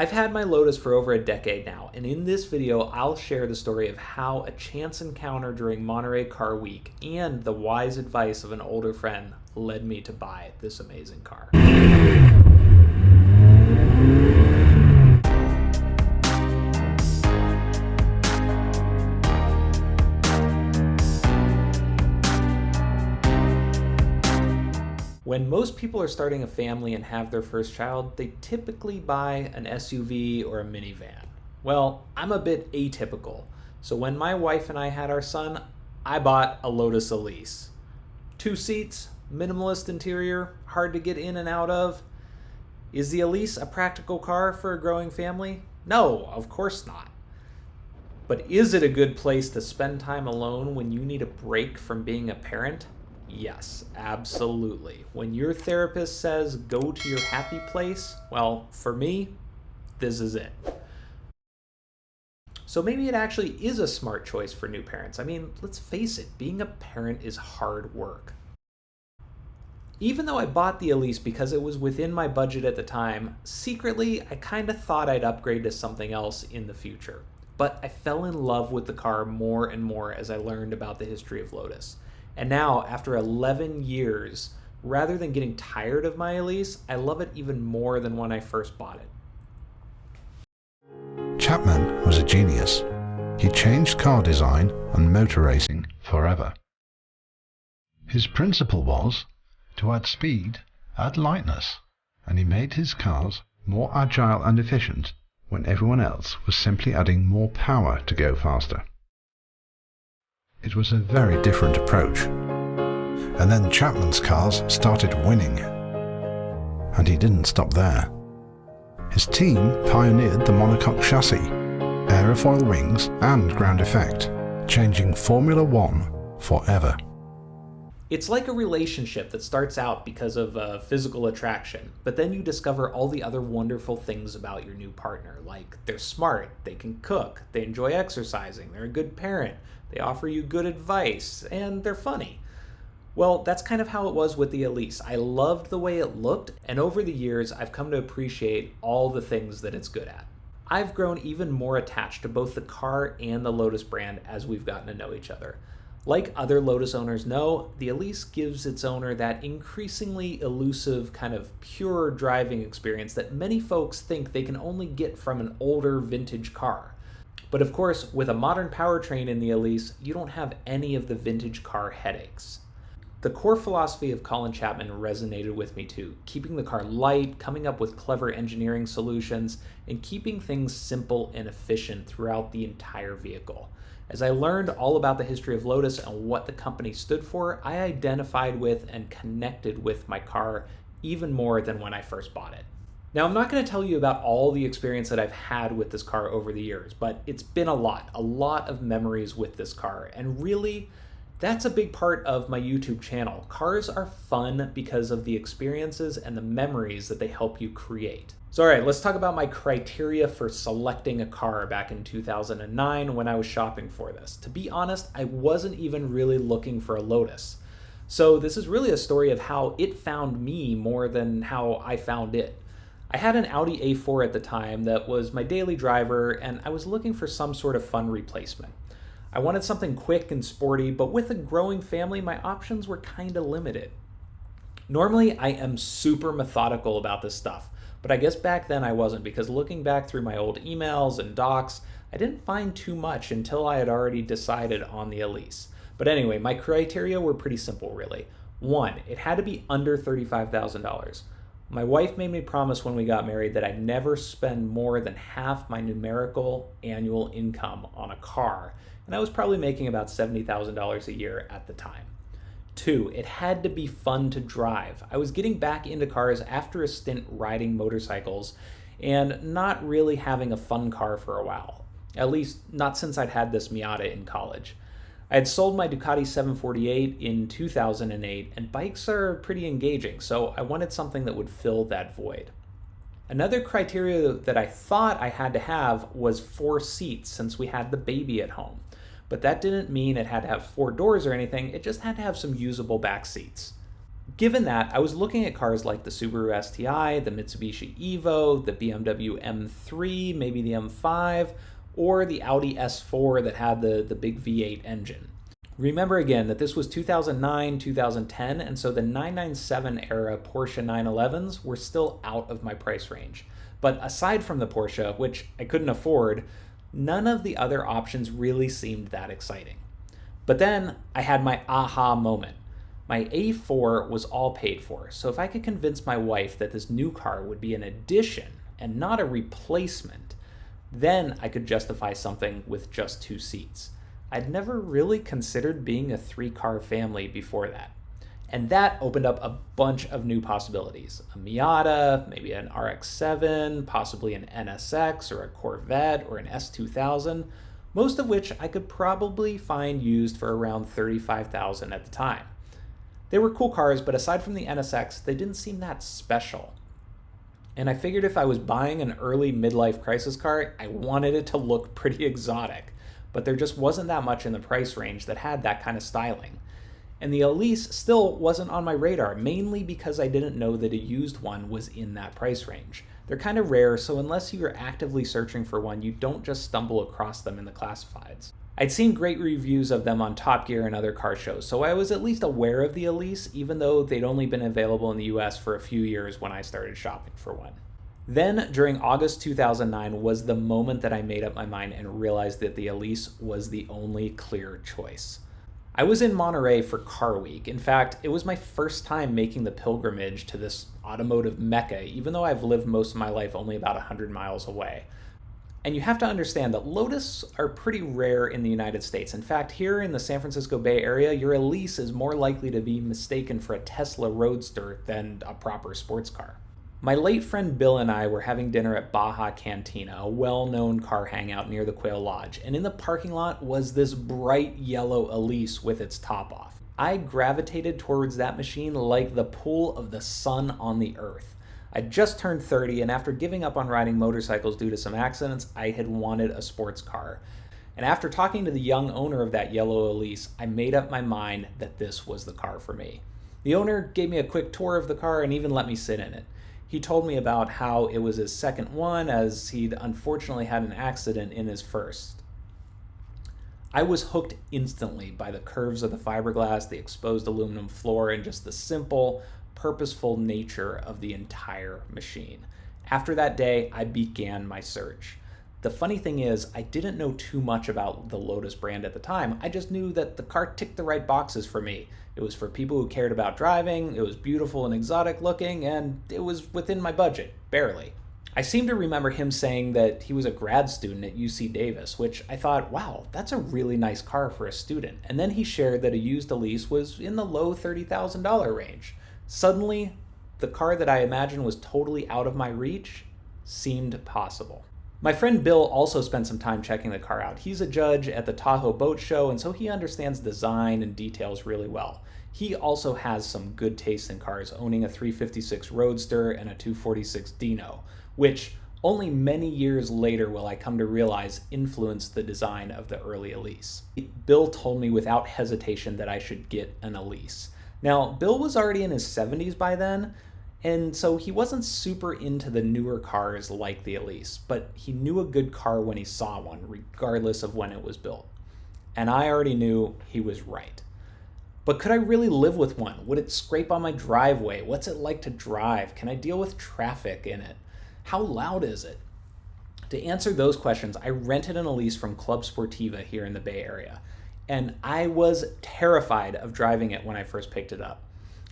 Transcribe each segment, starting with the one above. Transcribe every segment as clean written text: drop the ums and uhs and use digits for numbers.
I've had my Lotus for over a decade now, and in this video I'll share the story of how a chance encounter during Monterey Car Week and the wise advice of an older friend led me to buy this amazing car. When most people are starting a family and have their first child, they typically buy an SUV or a minivan. Well, I'm a bit atypical, so when my wife and I had our son, I bought a Lotus Elise. 2 seats, minimalist interior, hard to get in and out of. Is the Elise a practical car for a growing family? No, of course not. But is it a good place to spend time alone when you need a break from being a parent? Yes, absolutely. When your therapist says go to your happy place, well, for me, this is it. So maybe it actually is a smart choice for new parents. I mean, let's face it, being a parent is hard work. Even though I bought the Elise because it was within my budget at the time, secretly, I kind of thought I'd upgrade to something else in the future. But I fell in love with the car more and more as I learned about the history of Lotus. And now, after 11 years, rather than getting tired of my Elise, I love it even more than when I first bought it. Chapman was a genius. He changed car design and motor racing forever. His principle was to add speed, add lightness, and he made his cars more agile and efficient when everyone else was simply adding more power to go faster. It was a very different approach. And then Chapman's cars started winning. And he didn't stop there. His team pioneered the monocoque chassis, aerofoil wings and ground effect, changing Formula One forever. It's like a relationship that starts out because of physical attraction, but then you discover all the other wonderful things about your new partner, like they're smart, they can cook, they enjoy exercising, they're a good parent, they offer you good advice, and they're funny. Well, that's kind of how it was with the Elise. I loved the way it looked, and over the years, I've come to appreciate all the things that it's good at. I've grown even more attached to both the car and the Lotus brand as we've gotten to know each other. Like other Lotus owners know, the Elise gives its owner that increasingly elusive kind of pure driving experience that many folks think they can only get from an older vintage car. But of course, with a modern powertrain in the Elise, you don't have any of the vintage car headaches. The core philosophy of Colin Chapman resonated with me too, keeping the car light, coming up with clever engineering solutions, and keeping things simple and efficient throughout the entire vehicle. As I learned all about the history of Lotus and what the company stood for, I identified with and connected with my car even more than when I first bought it. Now, I'm not going to tell you about all the experience that I've had with this car over the years, but it's been a lot of memories with this car, and really, that's a big part of my YouTube channel. Cars are fun because of the experiences and the memories that they help you create. So all right, let's talk about my criteria for selecting a car back in 2009 when I was shopping for this. To be honest, I wasn't even really looking for a Lotus. So this is really a story of how it found me more than how I found it. I had an Audi A4 at the time that was my daily driver, and I was looking for some sort of fun replacement. I wanted something quick and sporty, but with a growing family, my options were kind of limited. Normally, I am super methodical about this stuff, but I guess back then I wasn't, because looking back through my old emails and docs, I didn't find too much until I had already decided on the Elise. But anyway, my criteria were pretty simple, really. 1, it had to be under $35,000. My wife made me promise when we got married that I'd never spend more than half my numerical annual income on a car, and I was probably making about $70,000 a year at the time. 2, it had to be fun to drive. I was getting back into cars after a stint riding motorcycles and not really having a fun car for a while, at least not since I'd had this Miata in college. I had sold my Ducati 748 in 2008, and bikes are pretty engaging, so I wanted something that would fill that void. Another criteria that I thought I had to have was 4 seats, since we had the baby at home. But that didn't mean it had to have 4 doors or anything, it just had to have some usable back seats. Given that, I was looking at cars like the Subaru STI, the Mitsubishi Evo, the BMW M3, maybe the M5, or the Audi S4 that had the big V8 engine. Remember again that this was 2009, 2010, and so the 997 era Porsche 911s were still out of my price range. But aside from the Porsche, which I couldn't afford, none of the other options really seemed that exciting. But then I had my aha moment. My A4 was all paid for, so if I could convince my wife that this new car would be an addition and not a replacement, then I could justify something with just 2 seats. I'd never really considered being a 3-car family before that. And that opened up a bunch of new possibilities. A Miata, maybe an RX-7, possibly an NSX or a Corvette or an S2000, most of which I could probably find used for around $35,000 at the time. They were cool cars, but aside from the NSX, they didn't seem that special. And I figured if I was buying an early midlife crisis car, I wanted it to look pretty exotic. But there just wasn't that much in the price range that had that kind of styling. And the Elise still wasn't on my radar, mainly because I didn't know that a used one was in that price range. They're kind of rare, so unless you're actively searching for one, you don't just stumble across them in the classifieds. I'd seen great reviews of them on Top Gear and other car shows, so I was at least aware of the Elise, even though they'd only been available in the US for a few years when I started shopping for one. Then, during August 2009, was the moment that I made up my mind and realized that the Elise was the only clear choice. I was in Monterey for Car Week. In fact, it was my first time making the pilgrimage to this automotive mecca, even though I've lived most of my life only about 100 miles away. And you have to understand that Lotus are pretty rare in the United States. In fact, here in the San Francisco Bay Area, your Elise is more likely to be mistaken for a Tesla Roadster than a proper sports car. My late friend Bill and I were having dinner at Baja Cantina, a well-known car hangout near the Quail Lodge, and in the parking lot was this bright yellow Elise with its top off. I gravitated towards that machine like the pull of the sun on the earth. I'd just turned 30, and after giving up on riding motorcycles due to some accidents, I had wanted a sports car. And after talking to the young owner of that yellow Elise, I made up my mind that this was the car for me. The owner gave me a quick tour of the car and even let me sit in it. He told me about how it was his second one, as he'd unfortunately had an accident in his first. I was hooked instantly by the curves of the fiberglass, the exposed aluminum floor, and just the simple, purposeful nature of the entire machine. After that day, I began my search. The funny thing is, I didn't know too much about the Lotus brand at the time. I just knew that the car ticked the right boxes for me. It was for people who cared about driving, it was beautiful and exotic looking, and it was within my budget, barely. I seem to remember him saying that he was a grad student at UC Davis, which I thought, wow, that's a really nice car for a student. And then he shared that a used Elise was in the low $30,000 range. Suddenly, the car that I imagined was totally out of my reach seemed possible. My friend Bill also spent some time checking the car out. He's a judge at the Tahoe Boat Show, and so he understands design and details really well. He also has some good taste in cars, owning a 356 Roadster and a 246 Dino, which only many years later will I come to realize influenced the design of the early Elise. Bill told me without hesitation that I should get an Elise. Now, Bill was already in his 70s by then, and so he wasn't super into the newer cars like the Elise, but he knew a good car when he saw one, regardless of when it was built. And I already knew he was right. But could I really live with one? Would it scrape on my driveway? What's it like to drive? Can I deal with traffic in it? How loud is it? To answer those questions, I rented an Elise from Club Sportiva here in the Bay Area, and I was terrified of driving it when I first picked it up.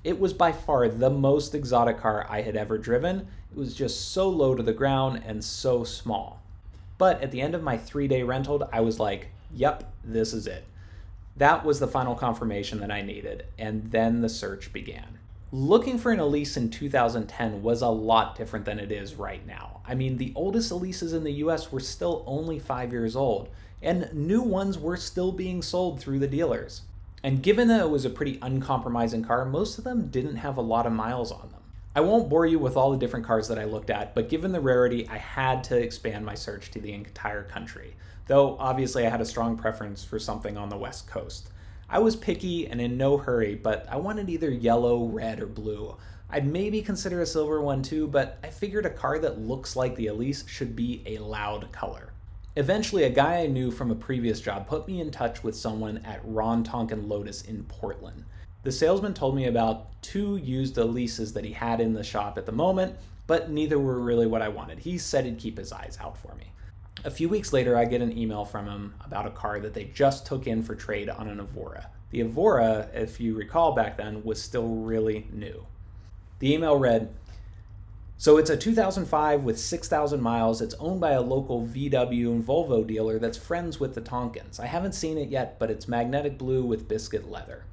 It was by far the most exotic car I had ever driven. It was just so low to the ground and so small. But at the end of my 3-day rental, I was like, yep, this is it. That was the final confirmation that I needed, and then the search began. Looking for an Elise in 2010 was a lot different than it is right now. I mean, the oldest Elises in the US were still only 5 years old, and new ones were still being sold through the dealers. And given that it was a pretty uncompromising car, most of them didn't have a lot of miles on them. I won't bore you with all the different cars that I looked at, but given the rarity, I had to expand my search to the entire country. Though, obviously, I had a strong preference for something on the West Coast. I was picky and in no hurry, but I wanted either yellow, red, or blue. I'd maybe consider a silver one too, but I figured a car that looks like the Elise should be a loud color. Eventually, a guy I knew from a previous job put me in touch with someone at Ron Tonkin Lotus in Portland. The salesman told me about 2 used Elises that he had in the shop at the moment, but neither were really what I wanted. He said he'd keep his eyes out for me. A few weeks later, I get an email from him about a car that they just took in for trade on an Evora. The Evora, if you recall back then, was still really new. The email read, "So it's a 2005 with 6,000 miles. It's owned by a local VW and Volvo dealer that's friends with the Tonkins. I haven't seen it yet, but it's magnetic blue with biscuit leather."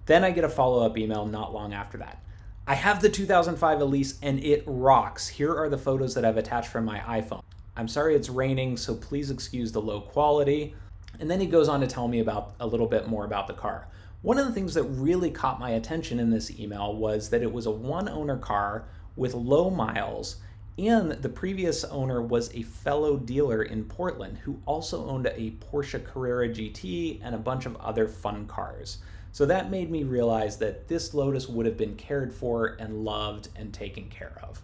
Then I get a follow-up email not long after that. "I have the 2005 Elise and it rocks. Here are the photos that I've attached from my iPhone. I'm sorry it's raining, so please excuse the low quality." And then he goes on to tell me about a little bit more about the car. One of the things that really caught my attention in this email was that it was a one-owner car with low miles, and the previous owner was a fellow dealer in Portland who also owned a Porsche Carrera GT and a bunch of other fun cars. So that made me realize that this Lotus would have been cared for and loved and taken care of.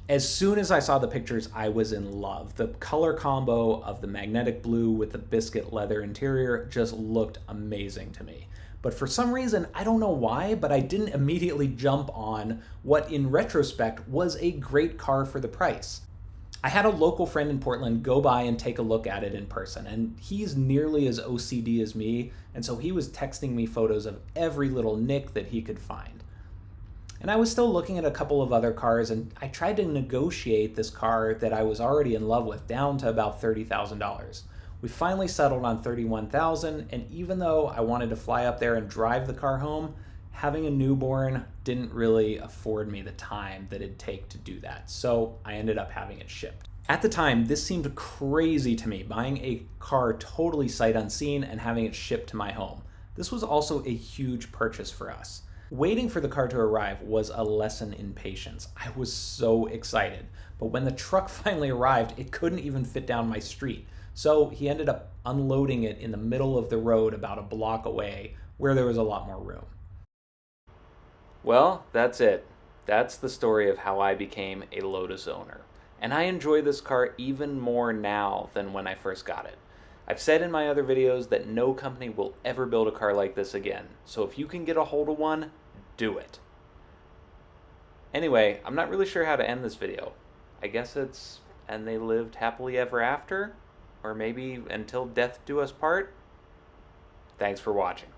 As soon as I saw the pictures, I was in love. The color combo of the magnetic blue with the biscuit leather interior just looked amazing to me. But for some reason, I don't know why, but I didn't immediately jump on what in retrospect was a great car for the price. I had a local friend in Portland go by and take a look at it in person, and he's nearly as OCD as me, and so he was texting me photos of every little nick that he could find. And I was still looking at a couple of other cars, and I tried to negotiate this car that I was already in love with down to about $30,000. We finally settled on $31,000, and even though I wanted to fly up there and drive the car home, having a newborn didn't really afford me the time that it'd take to do that, so I ended up having it shipped. At the time, this seemed crazy to me, buying a car totally sight unseen and having it shipped to my home. This was also a huge purchase for us. Waiting for the car to arrive was a lesson in patience. I was so excited, but when the truck finally arrived, it couldn't even fit down my street. So he ended up unloading it in the middle of the road about a block away where there was a lot more room. Well, that's it. That's the story of how I became a Lotus owner. And I enjoy this car even more now than when I first got it. I've said in my other videos that no company will ever build a car like this again. So if you can get a hold of one, do it. Anyway, I'm not really sure how to end this video. I guess it's, "And they lived happily ever after?" Or maybe "Until death do us part?" Thanks for watching.